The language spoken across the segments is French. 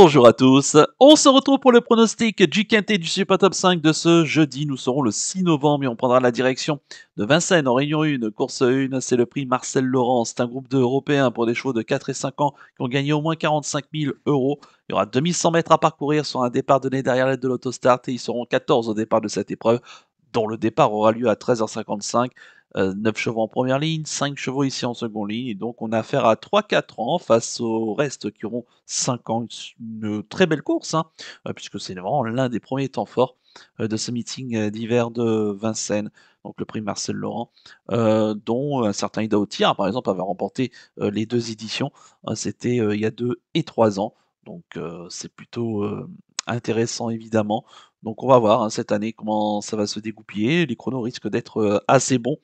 Bonjour à tous, on se retrouve pour le pronostic du quintet du Super Top 5 de ce jeudi. Nous serons le 6 novembre et on prendra la direction de Vincennes en Réunion 1, course 1, c'est le prix Marcel Laurent. C'est un groupe d'Européens pour des chevaux de 4 et 5 ans qui ont gagné au moins 45 000 euros. Il y aura 2100 mètres à parcourir sur un départ donné derrière l'aide de l'autostart et ils seront 14 au départ de cette épreuve, dont le départ aura lieu à 13h55. 9 chevaux en première ligne, 5 chevaux ici en seconde ligne, et donc on a affaire à 3-4 ans face au reste qui auront 5 ans. Une très belle course, hein, puisque c'est vraiment l'un des premiers temps forts de ce meeting d'hiver de Vincennes, donc le prix Marcel Laurent, dont un certain Ida Otiar, par exemple, avait remporté les deux éditions. C'était il y a 2 et 3 ans, donc c'est plutôt intéressant évidemment. Donc on va voir hein, cette année comment ça va se dégoupiller. Les chronos risquent d'être assez bons.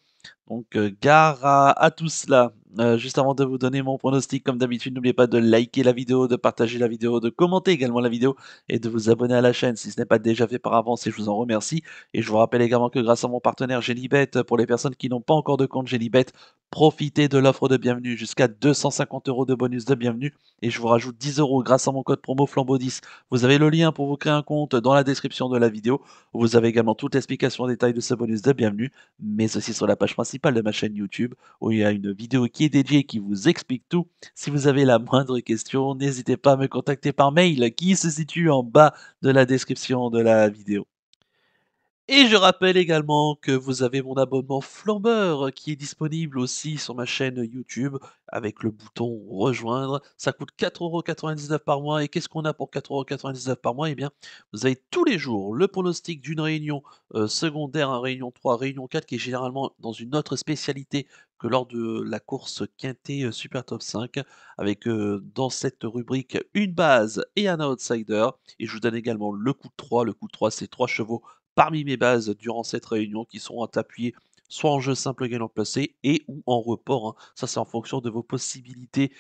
Donc gare à tout cela. Juste avant de vous donner mon pronostic, comme d'habitude, n'oubliez pas de liker la vidéo, de partager la vidéo, de commenter également la vidéo et de vous abonner à la chaîne si ce n'est pas déjà fait par avance et je vous en remercie. Et je vous rappelle également que grâce à mon partenaire Genibet, pour les personnes qui n'ont pas encore de compte Genibet, profitez de l'offre de bienvenue, jusqu'à 250 euros de bonus de bienvenue et je vous rajoute 10 euros grâce à mon code promo Flambeau10. Vous avez le lien pour vous créer un compte dans la description de la vidéo. Vous avez également toute l'explication en détail de ce bonus de bienvenue, mais aussi sur la page principale de ma chaîne YouTube, où il y a une vidéo qui est dédiée et qui vous explique tout. Si vous avez la moindre question, n'hésitez pas à me contacter par mail qui se situe en bas de la description de la vidéo. Et je rappelle également que vous avez mon abonnement flambeur qui est disponible aussi sur ma chaîne YouTube avec le bouton rejoindre. Ça coûte 4,99 € par mois. Et qu'est-ce qu'on a pour 4,99 € par mois? Eh bien, vous avez tous les jours le pronostic d'une réunion secondaire, un réunion 3, réunion 4, qui est généralement dans une autre spécialité que lors de la course quintée Super Top 5, avec dans cette rubrique une base et un outsider. Et je vous donne également le coup de 3. Le coup de 3, c'est 3 chevaux parmi mes bases durant cette réunion qui seront appuyées soit en jeu simple gagnant placé et ou en report, hein. Ça, c'est en fonction de vos possibilités,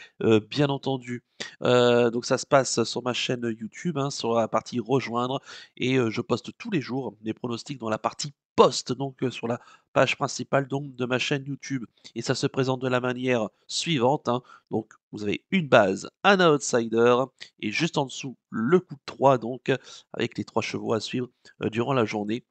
bien entendu. Donc ça se passe sur ma chaîne YouTube, hein, sur la partie rejoindre et je poste tous les jours des pronostics dans la partie post, donc sur la page principale donc de ma chaîne YouTube et ça se présente de la manière suivante, hein. Donc vous avez une base, un outsider et juste en dessous le coup de 3 donc avec les 3 chevaux à suivre durant la journée.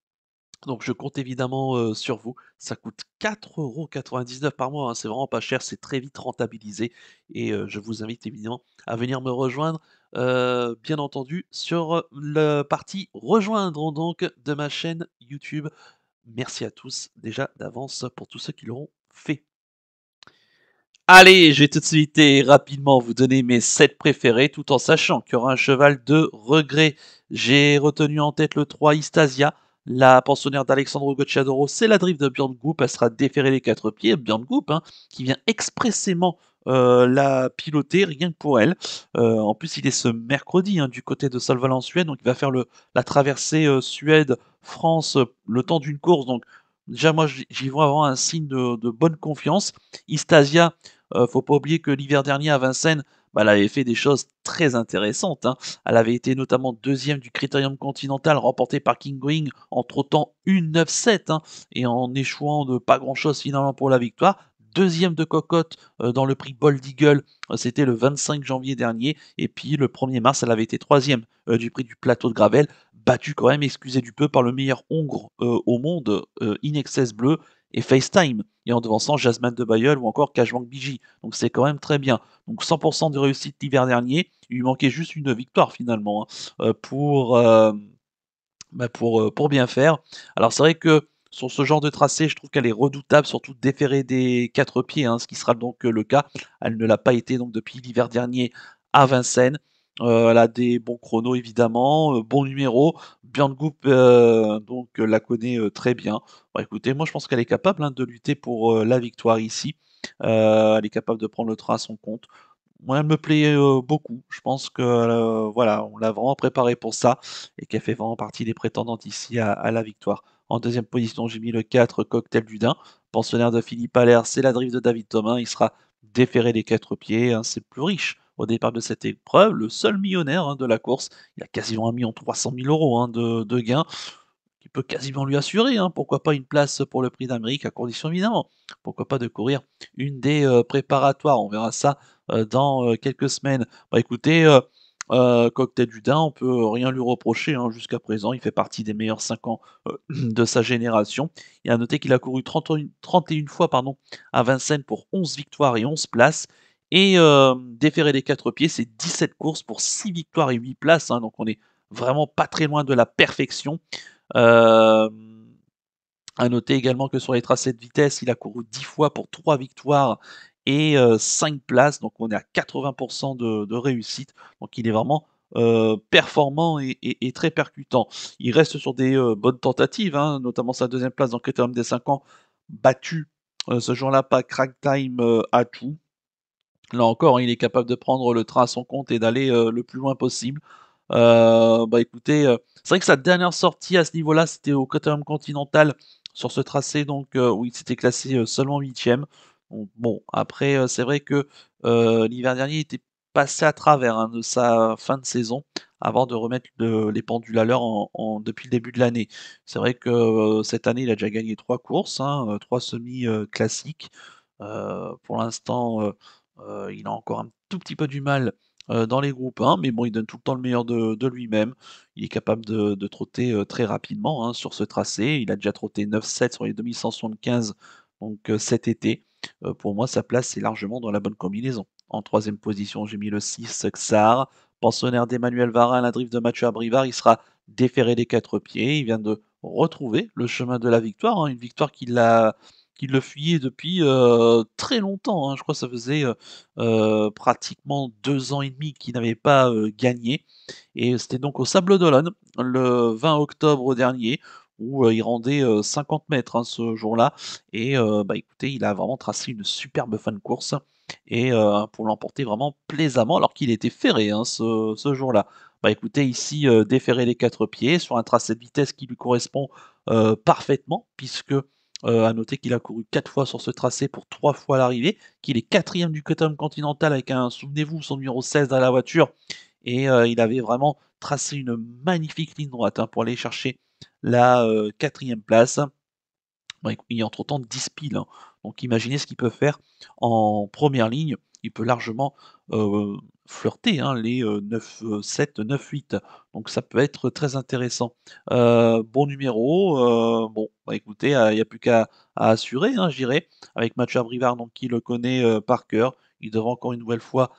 Donc je compte évidemment, sur vous. Ça coûte 4,99 € par mois, hein, c'est vraiment pas cher, c'est très vite rentabilisé et je vous invite évidemment à venir me rejoindre, bien entendu sur, le partie rejoindre donc de ma chaîne YouTube. Merci à tous déjà d'avance pour tous ceux qui l'auront fait. Allez, je vais tout de suite et rapidement vous donner mes 7 préférés tout en sachant qu'il y aura un cheval de regret. J'ai retenu en tête le 3 Istasia, la pensionnaire d'Alexandro Gocciadoro, c'est la drift de Björn Goop, elle sera déférée les 4 pieds, Björn Goop, hein, qui vient expressément la piloter rien que pour elle. En plus, il est ce mercredi hein, du côté de Solval en Suède, donc il va faire la traversée Suède-France le temps d'une course. Donc déjà, moi, j'y vois vraiment un signe de bonne confiance. Istasia, faut pas oublier que l'hiver dernier à Vincennes, bah, elle avait fait des choses très intéressantes, hein. Elle avait été notamment deuxième du Critérium Continental remporté par King Going en trottant 1,97 hein, et en échouant de pas grand-chose finalement pour la victoire. Deuxième de cocotte dans le prix Bold Eagle, c'était le 25 janvier dernier. Et puis le 1er mars, elle avait été troisième du prix du Plateau de Gravel, battue quand même, excusez du peu, par le meilleur Hongre au monde, In Excess Bleu et FaceTime, et en devançant Jasmine de Bayeul ou encore Cashbank Biji. Donc c'est quand même très bien. Donc 100% de réussite l'hiver dernier, il lui manquait juste une victoire finalement hein, pour bien faire. Alors c'est vrai que sur ce genre de tracé, je trouve qu'elle est redoutable, surtout déférée des 4 pieds, hein, ce qui sera donc le cas. Elle ne l'a pas été donc depuis l'hiver dernier à Vincennes. Elle a des bons chronos évidemment, bons numéros. Björn Goop donc la connaît très bien. Bon, écoutez, moi je pense qu'elle est capable hein, de lutter pour la victoire ici. Elle est capable de prendre le train à son compte. Moi, elle me plaît beaucoup. Je pense que voilà, on l'a vraiment préparée pour ça et qu'elle fait vraiment partie des prétendantes ici à la victoire. En deuxième position, j'ai mis le 4 Cocktail du Dain, pensionnaire de Philippe Allaire, c'est la drift de David Thomas. Il sera déféré des 4 pieds, hein, c'est le plus riche au départ de cette épreuve, le seul millionnaire hein, de la course. Il a quasiment 1 300 000 € hein, de gains qui peut quasiment lui assurer, hein, pourquoi pas une place pour le prix d'Amérique, à condition évidemment, pourquoi pas de courir une des préparatoires. On verra ça dans quelques semaines. Bah écoutez, Cocktail du Dain, on peut rien lui reprocher, hein, jusqu'à présent. Il fait partie des meilleurs 5 ans, de sa génération. Et à noter qu'il a couru 31 fois, pardon, à Vincennes pour 11 victoires et 11 places et déféré des 4 pieds, c'est 17 courses pour 6 victoires et 8 places, hein, donc on est vraiment pas très loin de la perfection. Hem À noter également que sur les tracés de vitesse, il a couru 10 fois pour 3 victoires et 5 places, donc on est à 80 de réussite. Donc il est vraiment, performant et très percutant. Il reste sur des, bonnes tentatives, hein, notamment sa deuxième place dans le Critérium des 5 ans, battu, ce jour-là par Crack Time, Atout. Là encore, il est capable de prendre le train à son compte et d'aller, le plus loin possible. Bah, écoutez, c'est vrai que sa dernière sortie à ce niveau-là, c'était au Critérium Continental sur ce tracé donc où il s'était classé, seulement 8e. Donc bon, après, c'est vrai que, l'hiver dernier, il était passé à travers, hein, de sa fin de saison avant de remettre les pendules à l'heure depuis le début de l'année. C'est vrai que, cette année, il a déjà gagné 3 courses, hein, 3 semis, classiques. Pour l'instant, il a encore un tout petit peu du mal, dans les groupes 1, mais bon, il donne tout le temps le meilleur de lui-même. Il est capable de trotter, très rapidement, hein, sur ce tracé. Il a déjà trotté 9,7 sur les 2175 donc cet été. Pour moi, sa place est largement dans la bonne combinaison. En troisième position, j'ai mis le 6 Xar, pensionnaire d'Emmanuel Varin à la drift de Mathieu Abrivard. Il sera déféré des 4 pieds. Il vient de retrouver le chemin de la victoire, hein, une victoire qu'il le fuyait depuis, très longtemps, hein. Je crois que ça faisait, pratiquement 2 ans et demi qu'il n'avait pas, gagné et c'était donc au Sables d'Olonne, le 20 octobre dernier où, il rendait, 50 m, hein, ce jour-là et bah, écoutez, il a vraiment tracé une superbe fin de course et pour l'emporter vraiment plaisamment alors qu'il était ferré, hein, ce jour-là. Bah, écoutez ici, déféré les 4 pieds sur un tracé de vitesse qui lui correspond, parfaitement puisque, à noter qu'il a couru 4 fois sur ce tracé pour 3 fois l'arrivée, qu'il est quatrième du Critérium Continental avec un souvenez-vous, son numéro 16 dans la voiture et il avait vraiment tracé une magnifique ligne droite, hein, pour aller chercher la, 4e place. Bah, il est entre-temps 10 piles, hein, donc imaginez ce qu'il peut faire en première ligne. Il peut largement, heu, flirter, hein, les, 9-7, 9-8, donc ça peut être très intéressant. Bon numéro, bon, bah, écoutez, il y a plus qu'à assurer, hein, je dirais, avec Mathieu Abrivard donc qui le connaît, par cœur. Il devrait encore une nouvelle fois,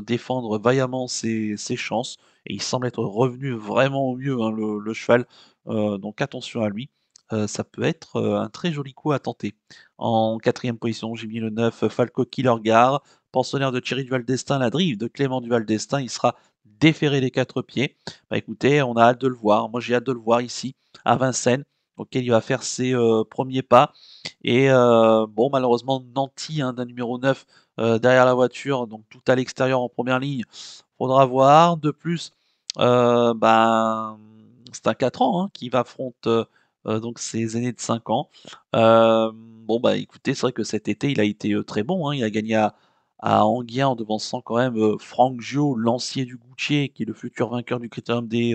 défendre vaillamment ses chances et il semble être revenu vraiment au mieux, hein, le cheval, donc attention à lui. Ça peut être, un très joli coup à tenter. En quatrième position, j'ai mis le 9 Falco Killergar, pensionnaire de Thierry Duval d'Estaing, la drive de Clément Duval d'Estaing, il sera déféré des 4 pieds. Bah, écoutez, on a hâte de le voir. Moi, j'ai hâte de le voir ici, à Vincennes, auquel il va faire ses, premiers pas et bon, malheureusement, Nanty, hein, d'un numéro 9, derrière la voiture, donc tout à l'extérieur en première ligne, faudra voir. De plus, ben, c'est un 4 ans, hein, qui va affronte, donc ses aînés de 5 ans. Bon, bah, écoutez, c'est vrai que cet été, il a été, très bon, hein. Il a gagné à Enghien en devançant quand même, Franck Gio, lancier du Goutier, qui est le futur vainqueur du Critérium des,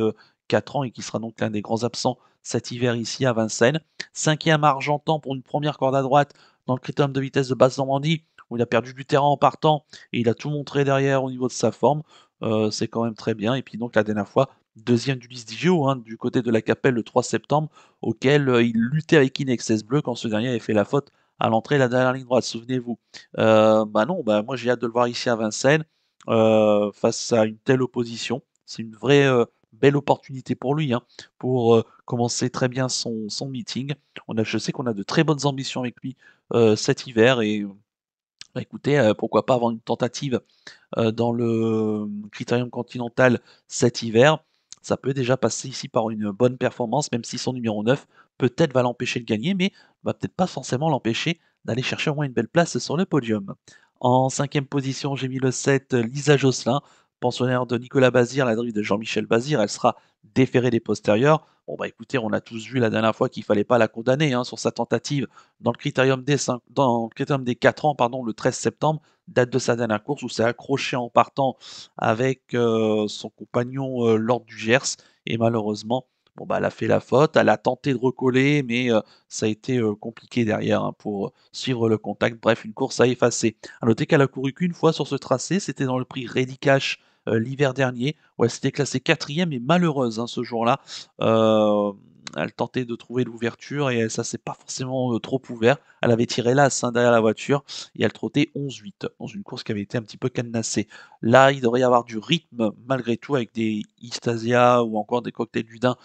4 ans et qui sera donc l'un des grands absents cet hiver ici à Vincennes. 5e Argentan pour une première corde à droite dans le Critérium de vitesse de Basse-Normandie, où il a perdu du terrain en partant et il a tout montré derrière au niveau de sa forme. C'est quand même très bien et puis donc la dernière fois, deuxième du Lys Digio, hein, du côté de la Capelle le 3 septembre, auquel, il luttait avec Inexcess Bleu quand ce dernier avait fait la faute à l'entrée de la dernière ligne droite, souvenez-vous. Bah non, bah moi j'ai hâte de le voir ici à Vincennes, face à une telle opposition. C'est une vraie, belle opportunité pour lui, hein, pour, commencer très bien son meeting. Je sais qu'on a de très bonnes ambitions avec lui, cet hiver et bah, écoutez, pourquoi pas avoir une tentative dans le, Critérium Continental cet hiver. Ça peut déjà passer ici par une bonne performance, même si son numéro 9 peut-être va l'empêcher de gagner, mais va peut-être pas forcément l'empêcher d'aller chercher au moins une belle place sur le podium. En cinquième position, j'ai mis le 7 Lisa Josselin, pensionnaire de Nicolas Bazir, la drive de Jean-Michel Bazir. Elle sera déférée des postérieurs. Bon, bah écoutez, on a tous vu la dernière fois qu'il fallait pas la condamner, hein, sur sa tentative dans le critérium des 4 ans, pardon, le 13 septembre, date de sa dernière course où s'est accroché en partant avec, son compagnon, Lord du Gers et malheureusement, bon, bah, elle a fait la faute. Elle a tenté de recoller mais, ça a été, compliqué derrière, hein, pour, suivre le contact. Bref, une course à effacer. À noter qu'elle a couru qu'une fois sur ce tracé, c'était dans le prix Ready Cash, l'hiver dernier où elle s'était classée 4e et malheureuse, hein, ce jour-là. Heu, Elle tentait de trouver l'ouverture et ça s'est pas forcément, trop ouvert. Elle avait tiré l'as, hein, derrière la voiture et elle trottait 11-8 dans une course qui avait été un petit peu cadenassée. Là, il devrait y avoir du rythme malgré tout avec des Istasia ou encore des Cocktail du Dain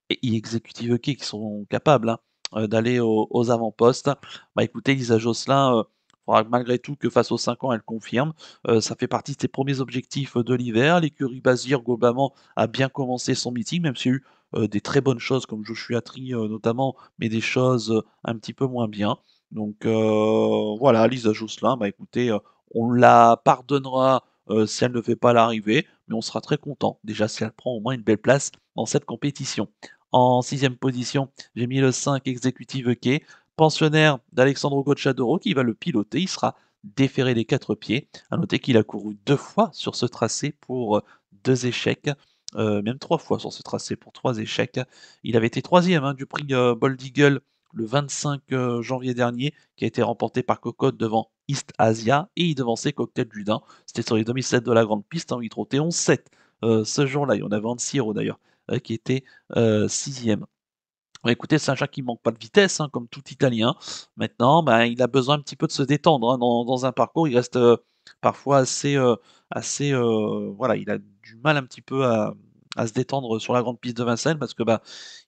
et e-Executive Key qui sont capables, hein, d'aller aux avant-postes. Bah, écoutez, Lisa Josselin, faudra malgré tout que face aux 5 ans, elle confirme. Ça fait partie de ses premiers objectifs, de l'hiver. L'écurie Bazir, globalement, a bien commencé son meeting, même s'il y a eu, des très bonnes choses comme Joshua Tree, notamment, mais des choses, un petit peu moins bien. Donc voilà, Lisa Josselin, bah, écoutez, on la pardonnera, si elle ne fait pas l'arrivée, mais on sera très content, déjà si elle prend au moins une belle place dans cette compétition. En 6e position, j'ai mis le 5 Executive Key, pensionnaire d'Alexandro Gocciadoro qui va le piloter. Il sera déféré des 4 pieds. À noter qu'il a couru 2 fois sur ce tracé pour, 2 échecs, même 3 fois sur ce tracé pour 3 échecs. Il avait été 3e, hein, du prix, Bold Eagle le 25, janvier dernier, qui a été remporté par Cocotte devant East Asia et il devançait Cocktail du Dain. C'était sur les 2007 de la grande piste, hein, où il trottait 11-7, ce jour-là. Il y en avait Siro d'ailleurs, qui était, 6e. Bah, écoutez, c'est un chat qui manque pas de vitesse, hein, comme tout Italien. Maintenant, bah, il a besoin un petit peu de se détendre, hein, dans un parcours. Il reste, parfois assez, voilà, il a du mal un petit peu à se détendre sur la grande piste de Vincennes parce que, bah,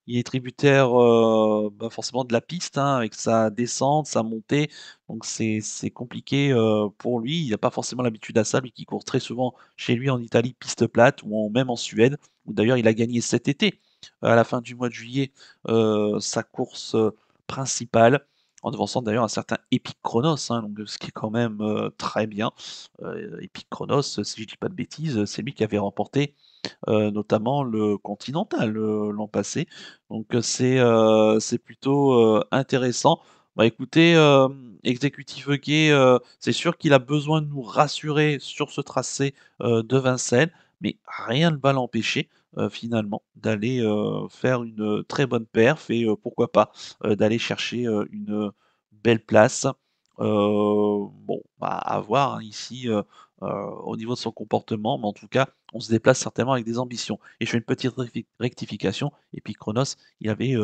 il est tributaire, bah, forcément de la piste, hein, avec sa descente, sa montée. Donc c'est compliqué, pour lui. Il a pas forcément l'habitude à ça, lui qui court très souvent chez lui en Italie, piste plate ou même en Suède, où d'ailleurs il a gagné cet été, à la fin du mois de juillet, sa course, principale, en devançant d'ailleurs un certain Epic Chronos, hein, donc ce qui est quand même, très bien. Epic Chronos, si je dis pas de bêtises, c'est lui qui avait remporté, notamment le Continental, l'an passé. Donc c'est plutôt, intéressant. Bah, écoutez, Executive Key, c'est sûr qu'il a besoin de nous rassurer sur ce tracé, de Vincennes, mais rien ne va l'empêcher, finalement d'aller, faire une, très bonne perf et pourquoi pas, d'aller chercher, une, belle place. Bon, bah, à voir, hein, ici, au niveau de son comportement, mais en tout cas, on se déplace certainement avec des ambitions. Et je fais une petite rectification, et puis Chronos, il avait,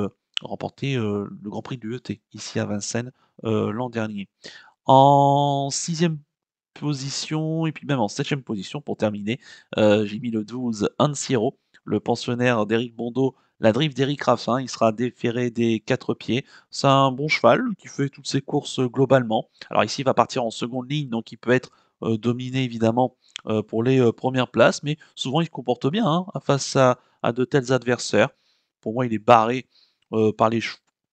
remporté, le Grand Prix du ET, ici à Vincennes, l'an dernier. En 6e position et puis même en 7e position pour terminer, j'ai mis le 12 Ansiero, le pensionnaire d'Éric Bondeau, la drift d'Éric Raffin. Il sera déféré des 4 pieds. C'est un bon cheval qui fait toutes ses courses, globalement. Alors ici, il va partir en seconde ligne, donc il peut être, dominé évidemment, pour les, 1res places, mais souvent il se comporte bien, hein, face à de tels adversaires. Pour moi, il est barré, par les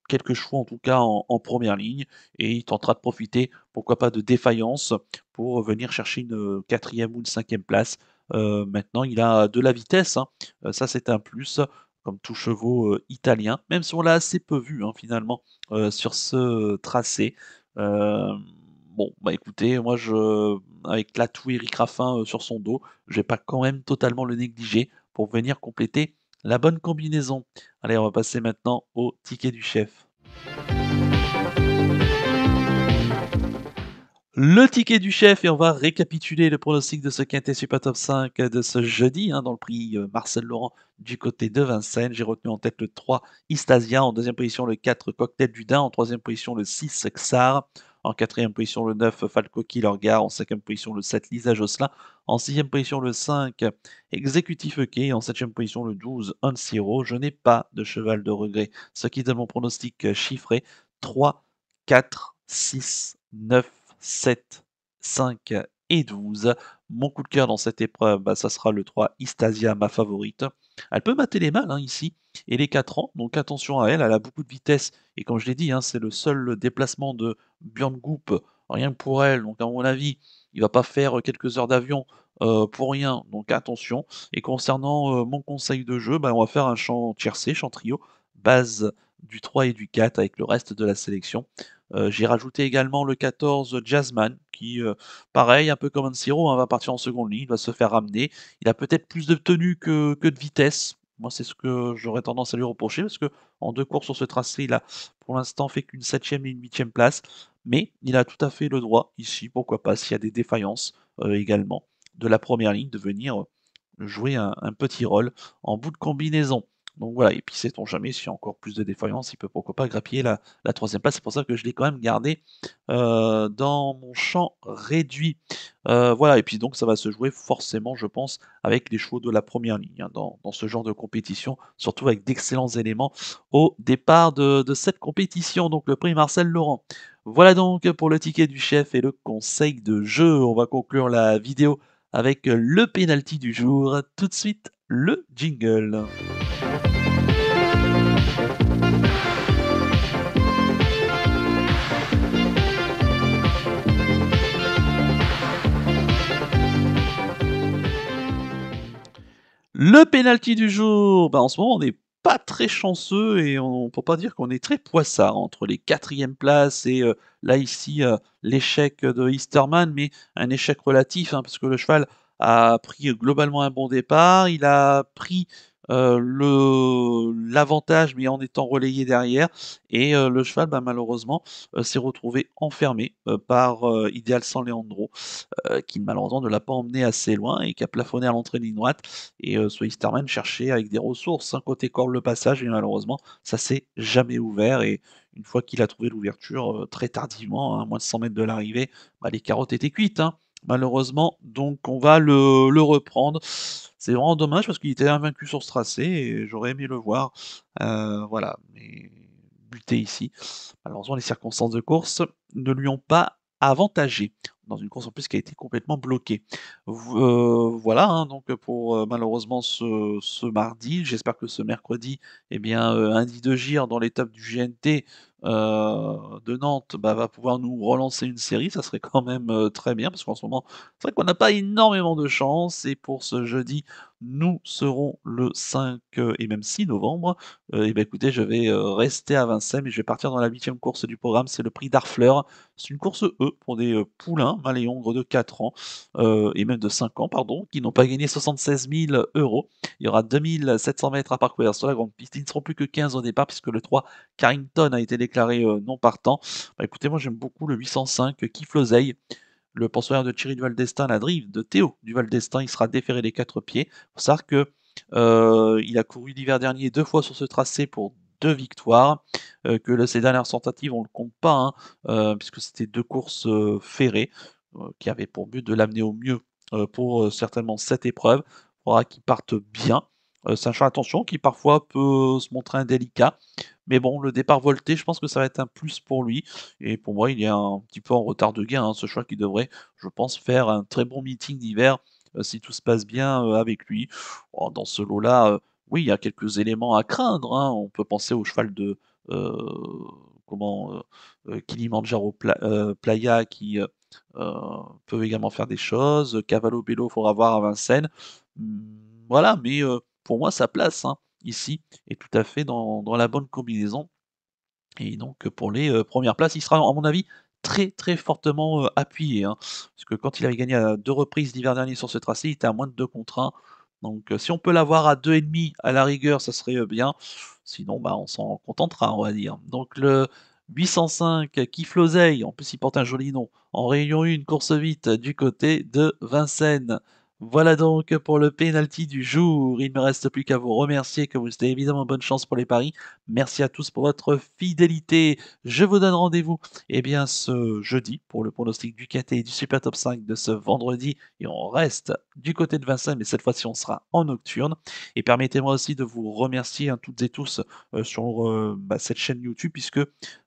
quelques chevaux en tout cas en 1re ligne et il tentera de profiter, pourquoi pas, de défaillance pour venir chercher une, 4e ou une 5e place. Maintenant il a de la vitesse, hein, ça c'est un plus, comme tout chevaux, italien, même si on l'a assez peu vu, hein, finalement, sur ce tracé. Bon, bah, écoutez, moi je avec l'atout Éric Raffin, sur son dos, je vais pas quand même totalement le négliger pour venir compléter la bonne combinaison. Allez, on va passer maintenant au ticket du chef. Le ticket du chef et on va récapituler le pronostic de ce quintet Super Top 5 de ce jeudi, hein, dans le prix, Marcel Laurent du côté de Vincennes. J'ai retenu en tête le 3 Istasia, en deuxième position le 4 Cocktail du Dain, en troisième position le 6 Xar, en quatrième position le 9 Falco Killergar, en cinquième position le 7 Lisa Josselin, en sixième position le 5 Exécutif Key, en septième position le 12 Unsiro. Je n'ai pas de cheval de regret, ce qui donne mon pronostic chiffré 3, 4, 6, 9, 7, 5 et 12. Mon coup de cœur dans cette épreuve, bah, ça sera le 3 Istasia, ma favorite. Elle peut mater les mâles, hein, ici, et les 4 ans, donc attention à elle, elle a beaucoup de vitesse, et comme je l'ai dit, hein, c'est le seul déplacement de Björn Goop, rien que pour elle, donc à mon avis, il va pas faire quelques heures d'avion pour rien, donc attention. Et concernant mon conseil de jeu, bah, on va faire un chant tiercé, chant trio, base du 3 et du 4 avec le reste de la sélection. J'ai rajouté également le 14 Jazzman qui, pareil, un peu comme Siro, hein, va partir en seconde ligne, va se faire ramener. Il a peut-être plus de tenue que de vitesse. Moi, c'est ce que j'aurais tendance à lui reprocher parce que en 2 courses sur ce tracé, il a pour l'instant fait qu'une 7e et une 8e place. Mais il a tout à fait le droit ici, pourquoi pas, s'il y a des défaillances, également, de la première ligne, de venir, jouer un petit rôle en bout de combinaison. Donc voilà, et puis sait-on jamais, s'il y a encore plus de défaillances, il peut pourquoi pas grappiller la 3e place. C'est pour ça que je l'ai quand même gardé dans mon champ réduit. Voilà, et puis donc ça va se jouer forcément, je pense, avec les chevaux de la première ligne, hein, dans ce genre de compétition, surtout avec d'excellents éléments au départ de cette compétition, donc le prix Marcel Laurent. Voilà donc pour le ticket du chef et le conseil de jeu. On va conclure la vidéo avec le penalty du jour. Tout de suite, le jingle. Le penalty du jour, bah, en ce moment, on n'est pas très chanceux et on peut pas dire qu'on est très poissard entre les 4e places et là, ici, l'échec de Easterman, mais un échec relatif, hein, parce que le cheval a pris globalement un bon départ. Il a pris, le l'avantage, mais en étant relayé derrière et le cheval, bah, malheureusement, s'est retrouvé enfermé, par, Ideal San Leandro qui malheureusement ne l'a pas emmené assez loin et qui a plafonné à l'entrée de ligne droite. Et Starman cherchait avec des ressources un côté corde le passage, et malheureusement, ça s'est jamais ouvert. Et une fois qu'il a trouvé l'ouverture, très tardivement, hein, à moins de 100 mètres de l'arrivée, bah, les carottes étaient cuites, hein, malheureusement. Donc on va le reprendre. C'est vraiment dommage parce qu'il était invaincu sur ce tracé et j'aurais aimé le voir. Voilà, mais buté ici. Malheureusement, les circonstances de course ne lui ont pas avantagé dans une course en plus qui a été complètement bloquée. Voilà, hein, donc pour, malheureusement ce mardi. J'espère que ce mercredi, eh bien, Indy de Gir dans l'étape du GNT, de Nantes, bah, va pouvoir nous relancer une série. Ça serait quand même, très bien parce qu'en ce moment, c'est vrai qu'on n'a pas énormément de chance et pour ce jeudi, nous serons le 5, et même 6 novembre. Et bah, écoutez, je vais, rester à Vincennes et je vais partir dans la 8e course du programme, c'est le prix d'Harfleur. C'est une course E pour des, poulains, mâles et hongres de 4 ans, et même de 5 ans pardon, qui n'ont pas gagné 76 000 €. Il y aura 2 700 mètres à parcourir sur la grande piste. Ils ne seront plus que 15 au départ puisque le 3 Carrington a été déclaré, non partant. Bah, écoutez, moi j'aime beaucoup le 805 Kif Lozeille, le pensionnaire de Thierry Duval d'Estaing, la drive de Théo Duval d'Estaing. Il sera déféré des 4 pieds. Faut savoir que, il a couru l'hiver dernier 2 fois sur ce tracé pour 2 victoires, que ses dernières tentatives, on ne le compte pas, hein, puisque c'était 2 courses, ferrées, qui avaient pour but de l'amener au mieux, pour, certainement cette épreuve. Il faudra qu'il parte bien, sachant attention qu'il parfois peut se montrer indélicat. Mais bon, le départ volté, je pense que ça va être un plus pour lui et pour moi, il est un petit peu en retard de gain, hein, ce choix qui devrait, je pense, faire un très bon meeting d'hiver, si tout se passe bien, avec lui. Oh, dans ce lot-là, oui, il y a quelques éléments à craindre, hein. On peut penser au cheval de, heu, comment, Kilimanjaro Playa qui, peuvent également faire des choses. Cavallo Bello, faudra voir à Vincennes. Voilà, mais pour moi, sa place, hein, ici, est tout à fait dans la bonne combinaison. Et donc pour les, 1res places, il sera à mon avis très, très fortement, appuyé, hein. Parce que quand il avait gagné à 2 reprises l'hiver dernier sur ce tracé, il était à moins de 2 contre 1. Donc si on peut l'avoir à 2,5 à la rigueur, ça serait, bien. Sinon, bah, on s'en contentera, on va dire. Donc le 805 Kif Lozeille, en plus il porte un joli nom, en Réunion 1, course vite du côté de Vincennes. Voilà donc pour le penalty du jour. Il ne me reste plus qu'à vous remercier, que vous ayez évidemment bonne chance pour les paris. Merci à tous pour votre fidélité. Je vous donne rendez-vous, eh bien, ce jeudi pour le pronostic du KT et du Super Top 5 de ce vendredi. Et on reste du côté de Vincennes, mais cette fois-ci, on sera en nocturne. Et permettez-moi aussi de vous remercier, hein, toutes et tous, sur, cette chaîne YouTube, puisque,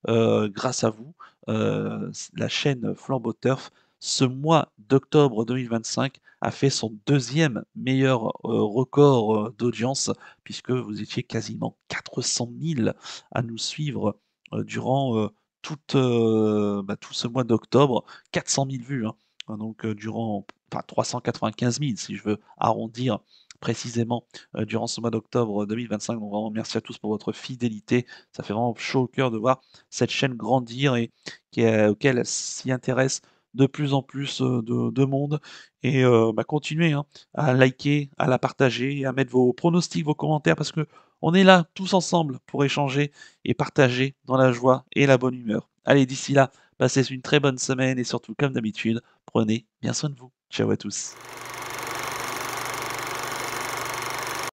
grâce à vous, la chaîne Flambeau Turf, ce mois d'octobre 2025, a fait son 2e meilleur, record, d'audience, puisque vous étiez quasiment 400 000 à nous suivre, durant, tout ce mois d'octobre. 400 000 vues, hein, donc durant enfin 395 000 si je veux arrondir précisément, durant ce mois d'octobre 2025. Donc vraiment merci à tous pour votre fidélité. Ça fait vraiment chaud au cœur de voir cette chaîne grandir et auquel s'y intéresse de plus en plus, de monde. Et continuez, hein, à liker, à la partager, à mettre vos pronostics, vos commentaires, parce que on est là tous ensemble pour échanger et partager dans la joie et la bonne humeur. Allez, d'ici là, passez une très bonne semaine et surtout, comme d'habitude, prenez bien soin de vous. Ciao à tous.